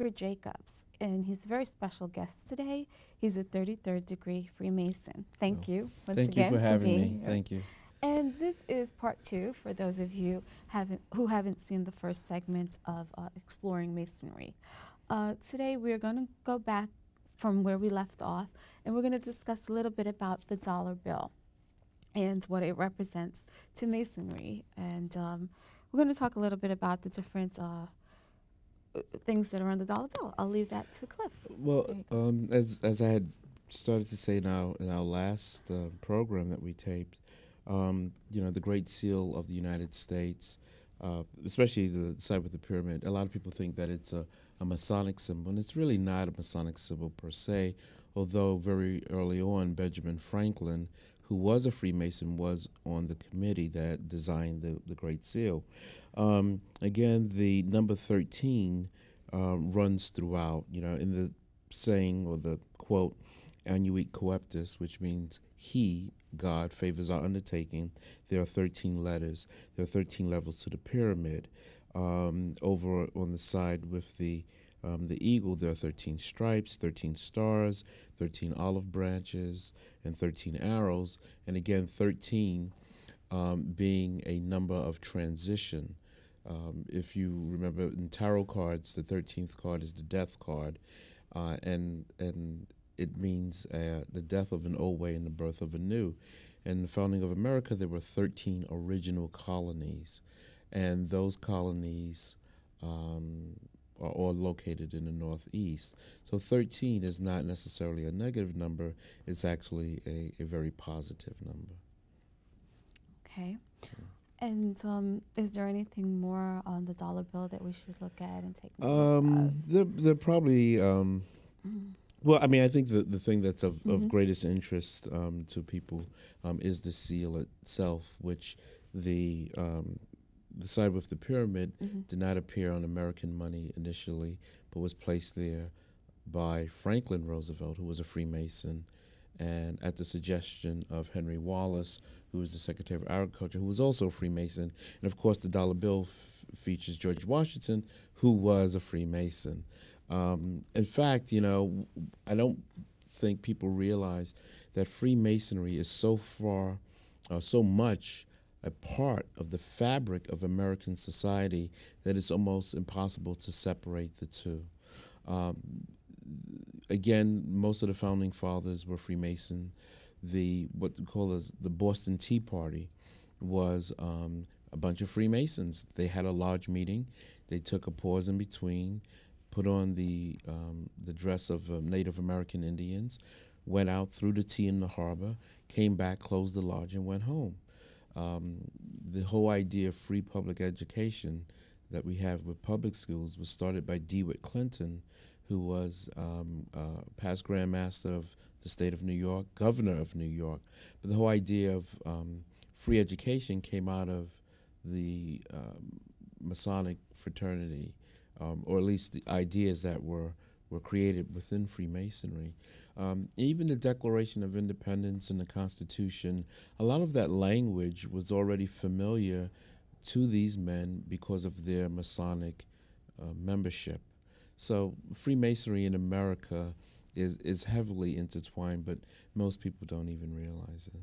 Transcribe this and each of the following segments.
Christopher Jacobs, and he's a very special guest today. He's a 33rd degree Freemason. Oh, Thank you once thank you for again for having me. being here. Thank you. And this is part two for those of you who haven't seen the first segment of Exploring Masonry. Today we're going to go back from where we left off, and we're going to discuss a little bit about the dollar bill and what it represents to Masonry. And we're going to talk a little bit about the different things that are on the dollar bill. I'll leave that to Cliff. Well, There you go. as I had started to say now in our last program that we taped, the Great Seal of the United States, especially the side with the pyramid. A lot of people think that it's a Masonic symbol, and it's really not a Masonic symbol per se. Although very early on, Benjamin Franklin, who was a Freemason, was on the committee that designed the Great Seal. Again, the number 13 runs throughout, in the saying or the quote, Annuit Coeptus, which means he, God, favors our undertaking. There are 13 letters. There are 13 levels to the pyramid. Over on the side with the eagle, there are 13 stripes, 13 stars, 13 olive branches, and 13 arrows. And again, 13 being a number of transition. If you remember in tarot cards, the 13th card is the death card, and it means the death of an old way and the birth of a new. In the founding of America, there were 13 original colonies, and those colonies are all located in the Northeast. So 13 is not necessarily a negative number, it's actually a very positive number. Okay. And is there anything more on the dollar bill that we should look at and take notice of? They're probably Mm. well. I mean, I think the thing that's of greatest interest to people is the seal itself, which the side with the pyramid did not appear on American money initially, but was placed there by Franklin Roosevelt, who was a Freemason, and at the suggestion of Henry Wallace, who was the Secretary of Agriculture, who was also a Freemason. And of course, the dollar bill features George Washington, who was a Freemason. In fact, I don't think people realize that Freemasonry is so much a part of the fabric of American society that it's almost impossible to separate the two. Um, Again, most of the founding fathers were Freemason. What we call as the Boston Tea Party was a bunch of Freemasons. They had a large meeting. They took a pause in between, put on the dress of Native American Indians, went out, threw the tea in the harbor, came back, closed the lodge, and went home. Um, the whole idea of free public education that we have with public schools was started by DeWitt Clinton, who was past Grand Master of the state of New York, governor of New York. But the whole idea of free education came out of the Masonic fraternity, or at least the ideas that were created within Freemasonry. Even the Declaration of Independence and the Constitution, a lot of that language was already familiar to these men because of their Masonic membership. So Freemasonry in America is heavily intertwined, but most people don't even realize it.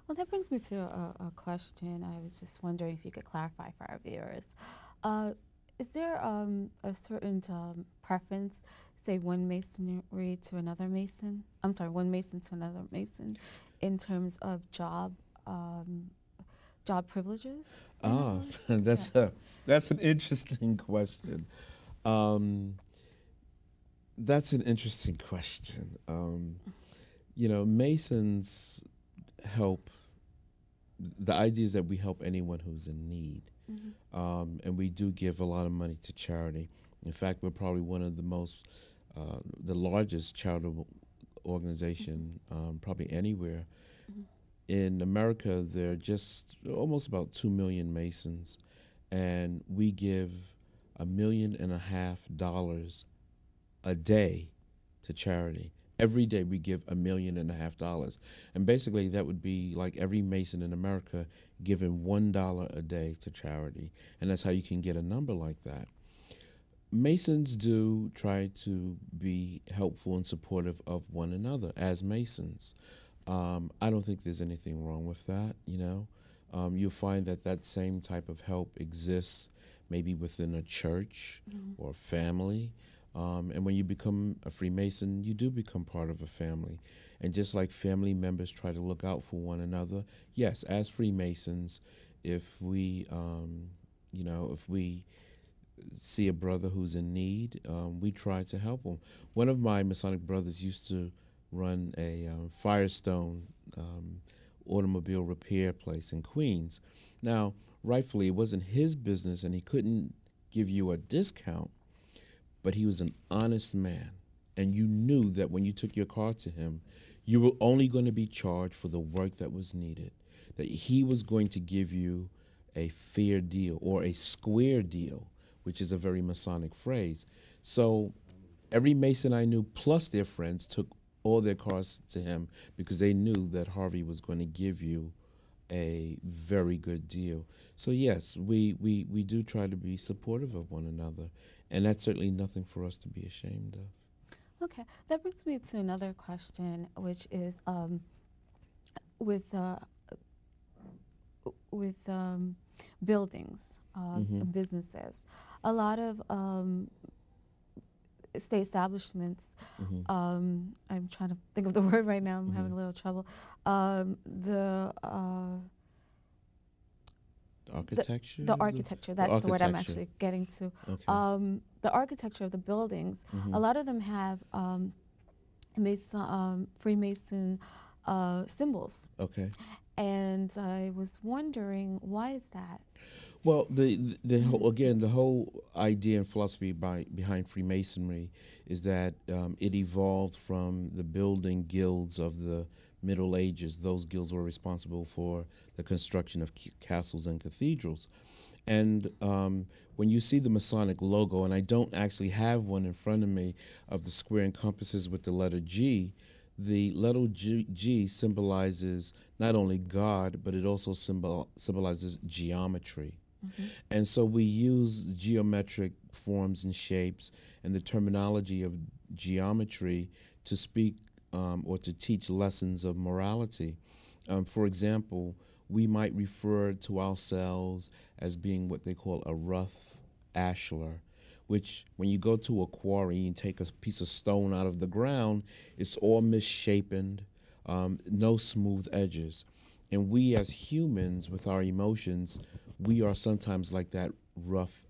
Well, that brings me to a question. I was just wondering if you could clarify for our viewers. Uh, is there a certain preference, say one masonry to another mason? I'm sorry, one mason to another mason, in terms of job privileges? In other Ah, words? Yeah. that's an interesting question. Um, that's an interesting question. Masons help. The idea is that we help anyone who's in need, Mm-hmm. and we do give a lot of money to charity. In fact, we're probably one of the largest charitable organization, probably anywhere. Mm-hmm. In America, there are just almost about 2 million Masons, and we give $1.5 million a day to charity. Every day we give $1.5 million, and basically that would be like every Mason in America giving $1 a day to charity, and that's how you can get a number like that. Masons do try to be helpful and supportive of one another as Masons. I don't think there's anything wrong with that, you know. You'll find that that same type of help exists maybe within a church or a family. And when you become a Freemason, you do become part of a family. And just like family members try to look out for one another, yes, as Freemasons, if we, if we see a brother who's in need, we try to help him. One of my Masonic brothers used to run a Firestone automobile repair place in Queens. Now, rightfully, it wasn't his business and he couldn't give you a discount, but he was an honest man. And you knew that when you took your car to him, you were only going to be charged for the work that was needed, that he was going to give you a fair deal or a square deal, which is a very Masonic phrase. So every Mason I knew, plus their friends, took all their cars to him because they knew that Harvey was going to give you a very good deal. So yes, we do try to be supportive of one another, and that's certainly nothing for us to be ashamed of. Okay, that brings me to another question, which is with uh, with buildings, Mm-hmm. businesses. A lot of state establishments. Mm-hmm. I'm trying to think of the word right now. I'm having Mm-hmm. a little trouble. Um, the uh, the Architecture? the architecture. The That's the word I'm architecture. actually getting to. Okay. The architecture of the buildings. Mm-hmm. A lot of them have Freemason symbols, Okay. and I was wondering why is that? Well, the whole, again, the whole idea and philosophy behind Freemasonry is that it evolved from the building guilds of the Middle Ages. Those guilds were responsible for the construction of castles and cathedrals. And when you see the Masonic logo, and I don't actually have one in front of me of the square and compasses with the letter G, the letter G symbolizes not only God, but it also symbolizes geometry. Mm-hmm. And so we use geometric forms and shapes and the terminology of geometry to speak or to teach lessons of morality. For example, we might refer to ourselves as being what they call a rough ashlar, which when you go to a quarry and take a piece of stone out of the ground, it's all misshapen, no smooth edges. And we as humans with our emotions, we are sometimes like that rough